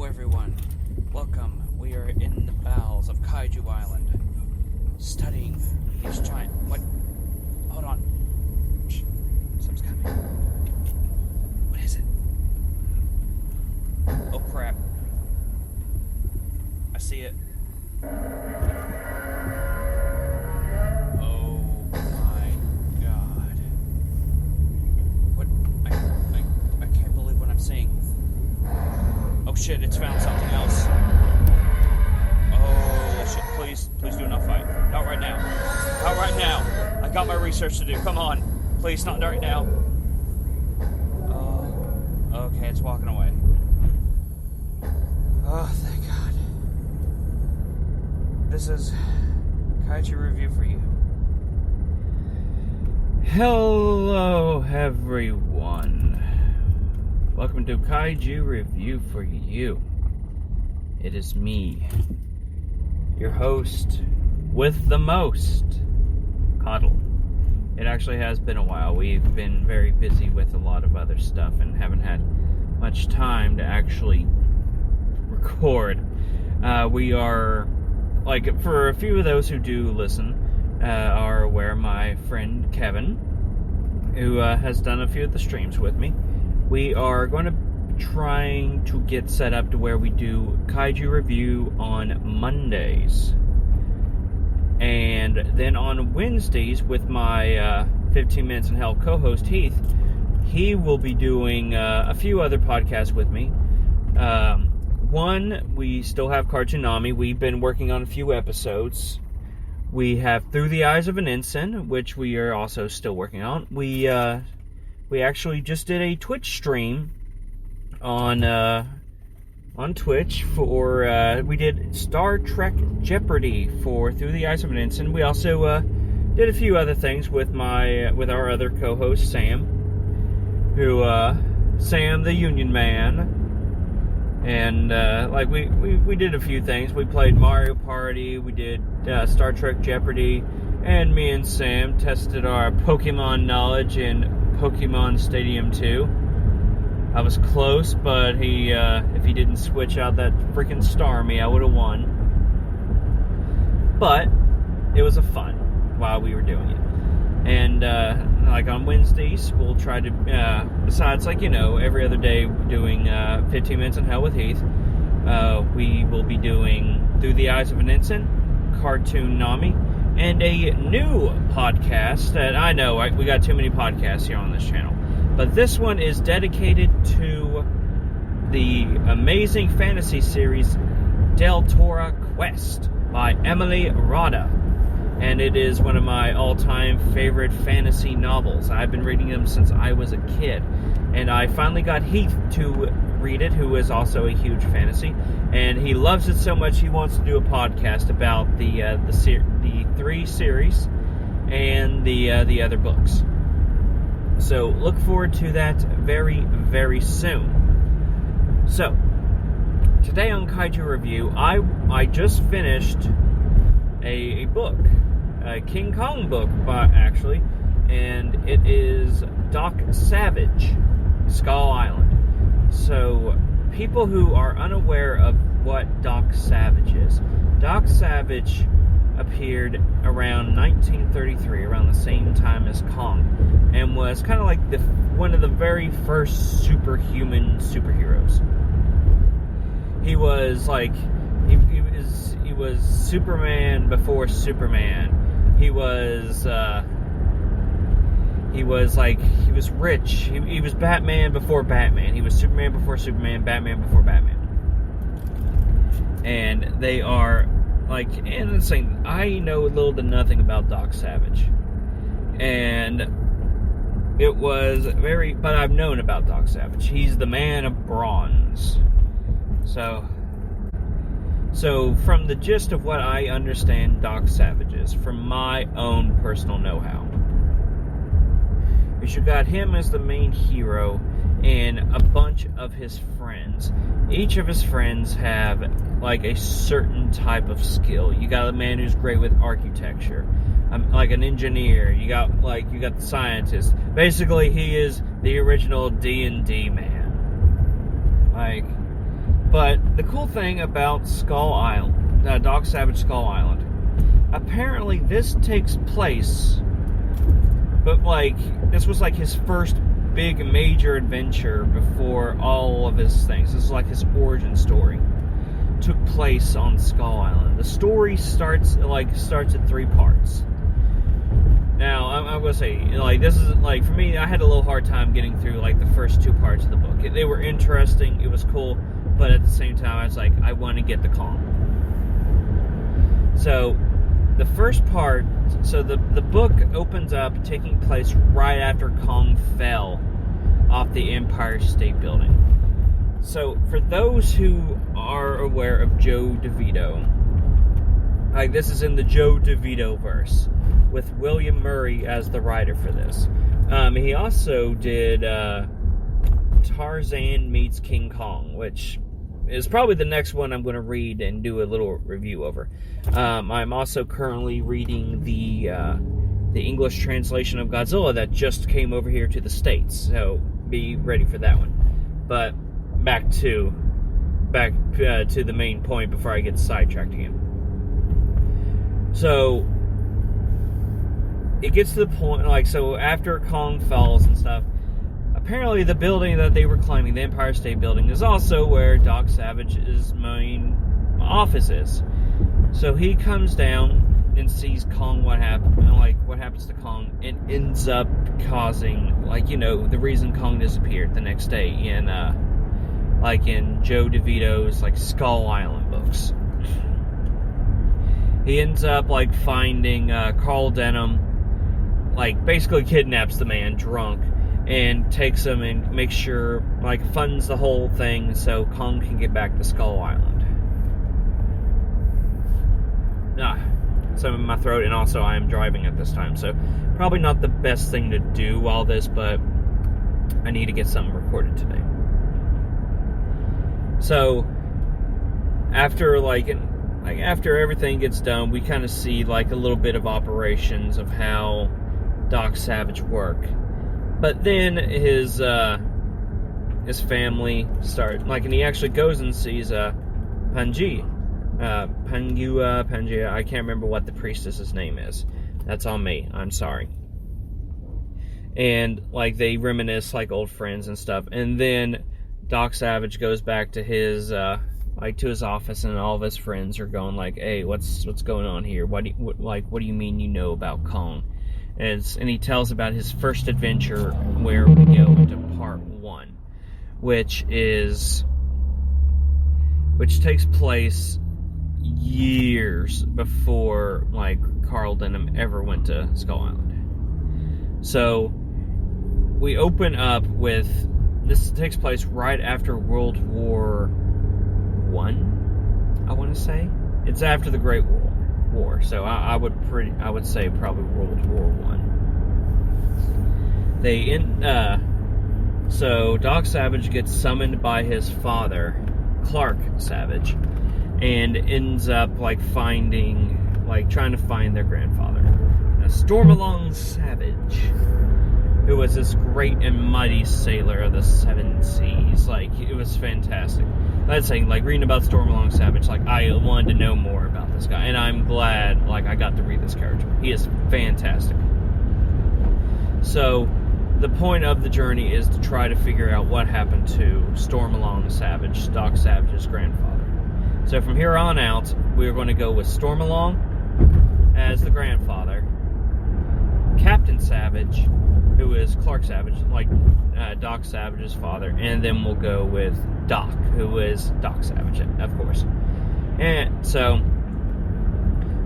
Hello everyone, welcome. We are in the bowels of Kaiju Island, studying these giant... What? Hold on. Shh. Something's coming. What is it? Oh crap. I see it. Oh my god. What? I can't believe what I'm seeing. Oh shit, it's found something else. Oh shit, please do not fight. Not right now. Not right now. I got my research to do. Come on. Please, not right now. Oh, okay, it's walking away. Oh, thank God. This is Kaiju Review for you. Hello, everyone. Welcome to Kaiju Review for you. It is me, your host with the most, Coddle. It actually has been a while. We've been very busy with a lot of other stuff and haven't had much time to actually record. We are, like, for a few of those who do listen, are aware, my friend Kevin, who has done a few of the streams with me, we are going to trying to get set up to where we do Kaiju Review on Mondays. And then on Wednesdays with my 15 Minutes in Hell co-host Heath, he will be doing a few other podcasts with me. One, we still have Cartoonami. We've been working on a few episodes. We have Through the Eyes of an Ensign, which we are also still working on. We actually just did a Twitch stream on Twitch for, we did Star Trek Jeopardy for Through the Eyes of an Ensign. We also did a few other things with our other co-host Sam, who Sam the Union Man, and like we did a few things. We played Mario Party, we did Star Trek Jeopardy, and me and Sam tested our Pokemon knowledge in Pokemon Stadium 2. I was close, but if he didn't switch out that freaking Starmie, I would have won. But it was a fun while we were doing it. And like on Wednesdays, we'll try to, besides, like, every other day doing 15 Minutes in Hell with Heath, we will be doing Through the Eyes of an Ensign, Cartoonami, and a new podcast that I know we got too many podcasts here on this channel, but this one is dedicated to the amazing fantasy series Deltora Quest by Emily Rada, and it is one of my all-time favorite fantasy novels. I've been reading them since I was a kid, and I finally got Heath to read it, who is also a huge fantasy, and he loves it so much he wants to do a podcast about the 3 series and the other books. So look forward to that very, very soon. So today on Kaiju Review, I just finished a book, a King Kong book, actually, and it is Doc Savage, Skull Island. So people who are unaware of what Doc Savage is, Doc Savage appeared around 1933, around the same time as Kong, and was kind of like one of the very first superhuman superheroes. He was like he was Superman before Superman. He was rich. He was Batman before Batman. He was Superman before Superman, Batman before Batman. And they are like, and the thing, I know little to nothing about Doc Savage. And it was but I've known about Doc Savage. He's the man of bronze. So from the gist of what I understand Doc Savage is, from my own personal know-how, is you got him as the main hero and a bunch of his friends. Each of his friends have like a certain type of skill. You got a man who's great with architecture, like an engineer. You got the scientist. Basically, he is the original D&D man. Like, But the cool thing about Skull Island, Doc Savage Skull Island, apparently this takes place, but like this was like his first big major adventure before all of his things. This is like his origin story. Took place on Skull Island. The story starts at 3 parts. Now, I'm gonna say, like, this is, like, for me, I had a little hard time getting through, like, the first 2 parts of the book. They were interesting, it was cool, but at the same time, I was like, I want to get the Kong. So, the first part, so the book opens up taking place right after Kong fell off the Empire State Building. So, for those who are aware of Joe DeVito, like, this is in the Joe DeVito verse, with William Murray as the writer for this. He also did Tarzan Meets King Kong, which is probably the next one I'm going to read and do a little review over. I'm also currently reading the English translation of Godzilla that just came over here to the States, so be ready for that one. But back to the main point before I get sidetracked again. So it gets to the point, like, so after Kong falls and stuff, apparently the building that they were climbing, the Empire State Building, is also where Doc Savage's main office is. So he comes down and sees Kong, what happens to Kong, and ends up causing, like, you know, the reason Kong disappeared the next day in Joe DeVito's, like, Skull Island books. He ends up, like, finding Carl Denham, like, basically kidnaps the man drunk and takes him and makes sure, like, funds the whole thing so Kong can get back to Skull Island. Some in my throat, and also I am driving at this time, so probably not the best thing to do while this, but I need to get something recorded today. So after after everything gets done, we kind of see, like, a little bit of operations of how Doc Savage work. But then his family start, like, and he actually goes and sees Pangea, I can't remember what the priestess's name is. That's on me, I'm sorry. And, like, they reminisce like old friends and stuff. And then Doc Savage goes back to his to his office, and all of his friends are going like, "Hey, what's going on here? What do you mean you know about Kong?" And he tells about his first adventure, where we go into part 1, which takes place years before, like, Carl Denham ever went to Skull Island. So we open up with, this takes place right after World War I, I want to say. It's after the Great War, so I would say probably World War I. So Doc Savage gets summoned by his father, Clark Savage, and ends up, like, trying to find their grandfather, Stormalong Savage, who was this great and mighty sailor of the 7 seas. Like, it was fantastic. I'd say, like, reading about Stormalong Savage, like, I wanted to know more about this guy, and I'm glad, like, I got to read this character. He is fantastic. So the point of the journey is to try to figure out what happened to Stormalong Savage, Doc Savage's grandfather. So from here on out, we're going to go with Stormalong as the grandfather, Captain Savage, who is Clark Savage, like Doc Savage's father, and then we'll go with Doc, who is Doc Savage, of course. And so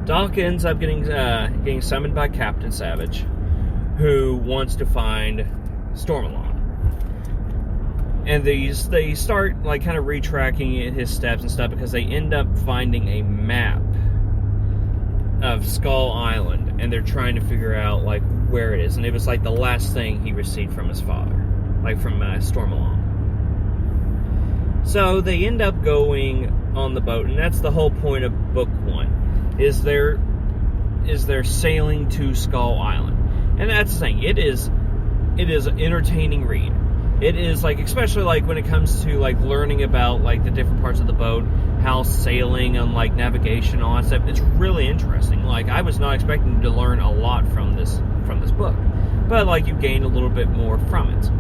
Doc ends up getting summoned by Captain Savage, who wants to find Stormalong. And they start, like, kind of retracking his steps and stuff, because they end up finding a map of Skull Island, and they're trying to figure out, like, where it is. And it was, like, the last thing he received from his father, like, from Stormalong. So they end up going on the boat, and that's the whole point of book 1, is they're sailing to Skull Island. And that's the thing, it is an entertaining read. it is like, especially like when it comes to like learning about like the different parts of the boat, how sailing and like navigation and all that stuff. It's really interesting. Like, I was not expecting to learn a lot from this book, but like you gain a little bit more from it.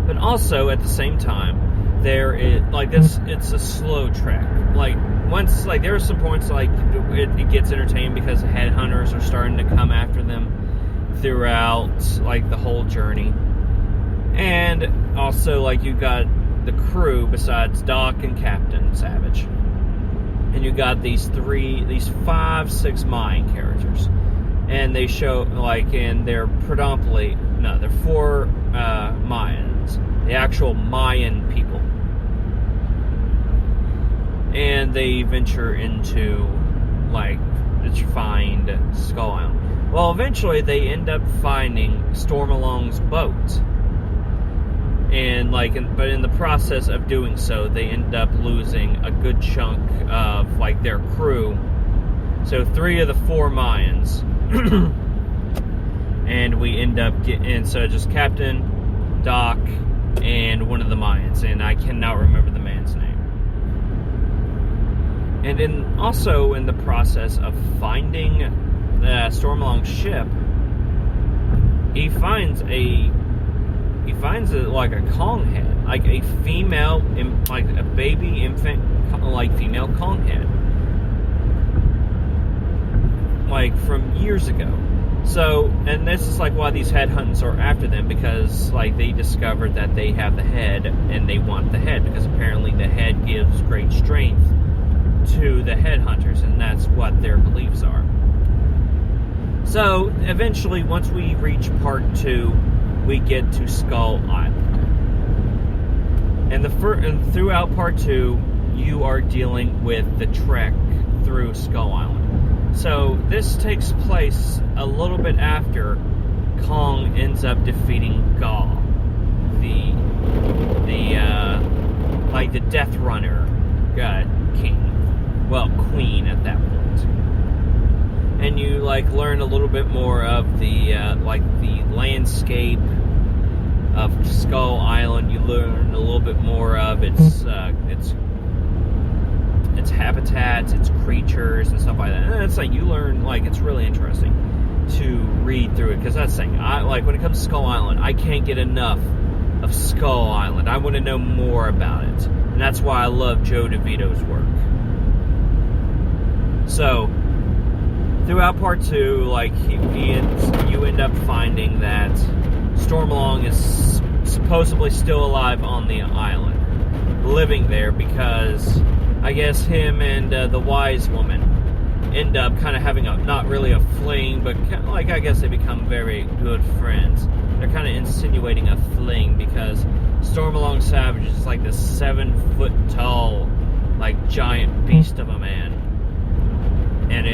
But also at the same time, there is like this. It's a slow trek. Like, once, like, there are some points like it gets entertaining because headhunters are starting to come after them throughout like the whole journey. And also, like, you got the crew besides Doc and Captain Savage, and you got these 5, 6 Mayan characters, and they show like, and they're predominantly they're 4 Mayans, the actual Mayan people, and they venture into like to find Skull Island. Well, eventually they end up finding Stormalong's boat. And but in the process of doing so, they end up losing a good chunk of like their crew. So 3 of the 4 Mayans, and we end up so just Captain, Doc, and one of the Mayans, and I cannot remember the man's name. And also in the process of finding Stormalong's ship, he finds like a Kong head, like a female, like a baby infant, like female Kong head, like from years ago. So, and this is like why these headhunters are after them, because like they discovered that they have the head and they want the head, because apparently the head gives great strength to the headhunters, and that's what their beliefs are. So eventually, once we reach part 2, we get to Skull Island, and throughout part 2, you are dealing with the trek through Skull Island. So this takes place a little bit after Kong ends up defeating Gaw, the Death Runner king, well, queen at that point. And you like learn a little bit more of the landscape of Skull Island. You learn a little bit more of its habitats, its creatures, and stuff like that. And it's like you learn, like, it's really interesting to read through it, because that's the thing. I like, when it comes to Skull Island, I can't get enough of Skull Island. I want to know more about it, and that's why I love Joe DeVito's work. So throughout part 2, like, you end up finding that Stormalong is supposedly still alive on the island, living there, because I guess him and the wise woman end up kind of having not really a fling, but kind of, like, I guess they become very good friends. They're kind of insinuating a fling, because Stormalong Savage is like this 7-foot tall, like, giant beast of a man. And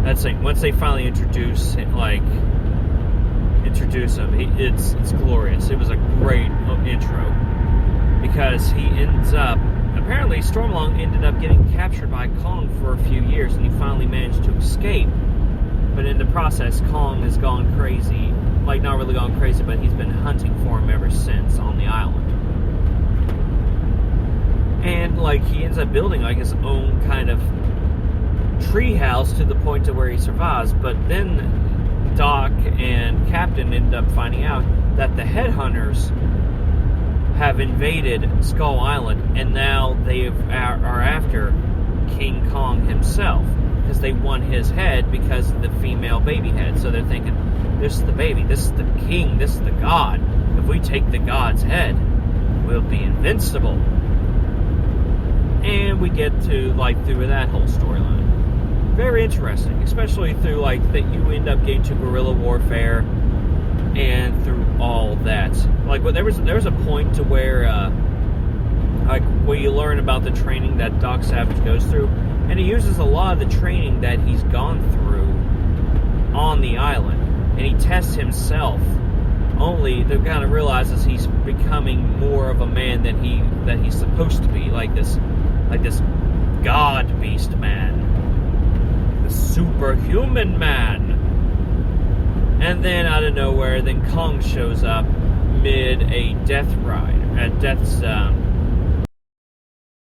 that's like, once they finally introduce him, it's glorious. It was a great intro, because he ends up, apparently Stormalong ended up getting captured by Kong for a few years, and he finally managed to escape. But in the process, Kong has gone crazy. Like, not really gone crazy, but he's been hunting for him ever since on the island. And like, he ends up building like his own kind of treehouse to the point to where he survives. But then Doc and Captain end up finding out that the headhunters have invaded Skull Island, and now they are after King Kong himself, because they want his head because of the female baby head. So they're thinking, this is the baby, this is the king, this is the god. If we take the god's head, we'll be invincible. And we get to like through that whole storyline. Very interesting, especially through like that you end up getting to guerrilla warfare, and through all that. Like, well, there was a point to where where you learn about the training that Doc Savage goes through, and he uses a lot of the training that he's gone through on the island, and he tests himself only to kind of realizes he's becoming more of a man than he's supposed to be, like this god beast man, the superhuman man. And then out of nowhere, then Kong shows up, amid a death ride, a death's